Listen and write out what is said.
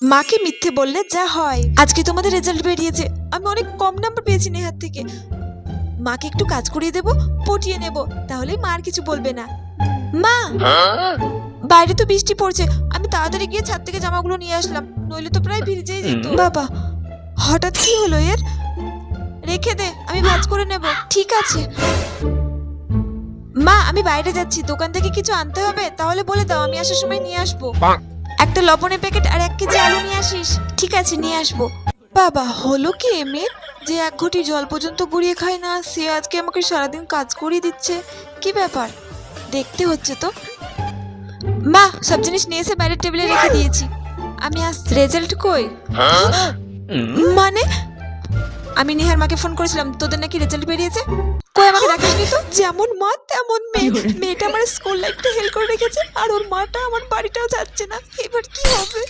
মাকে মিথ্যে বললে যা হয়। আজকে তোমাদের রেজাল্ট বেরিয়েছে, আমি অনেক কম নাম্বার পেয়েছি নেহার থেকে। মাকে একটু কাজ করিয়ে দেবো, পটিয়ে নেব, তাহলেই মা আর কিছু বলবে না। মা, বাইরে তো বৃষ্টি পড়ছে, আমি তাড়াতাড়ি গিয়ে ছাদ থেকে জামাগুলো নিয়ে আসলাম, নইলে তো প্রায় ভিজেই যেত। বাবা, হঠাৎ কি হলো এর? রেখে দে, আমি ভাঁজ করে নেব। ঠিক আছে মা, আমি বাইরে যাচ্ছি, দোকান থেকে কিছু আনতে হবে, তাহলে বলে দাও, আমি আসার সময় নিয়ে আসবো। একটা লবণের প্যাকেট আর 1 কেজি আলু নিয়ে আসিস। ঠিক আছে, নিয়ে আসবো। বাবা, হলো কি মেয়ের, যে 1 ঘটি জল পর্যন্ত গড়িয়ে খায় না, সে আজকে আমাকে সারাদিন কাজ করিয়ে দিচ্ছে। কি ব্যাপার, দেখতে হচ্ছে তো। মা, সব জিনিস নিয়ে এসে বাইরের টেবিলে রেখে দিয়েছি, আমি আসছি। রেজাল্ট কই? মানে আমি নেহার মাকে ফোন করেছিলাম, তোদের নাকি রেজাল্ট বেরিয়েছে। কই, আমাকে দেখাসনি তো। যেমন মা তেমন মেয়ে, মেয়েটা আমার স্কুল লাইফটা হেল করে রেখেছে, আর ওর মাটা আমার বাড়িটাও যাচ্ছে না। এবার কি হবে?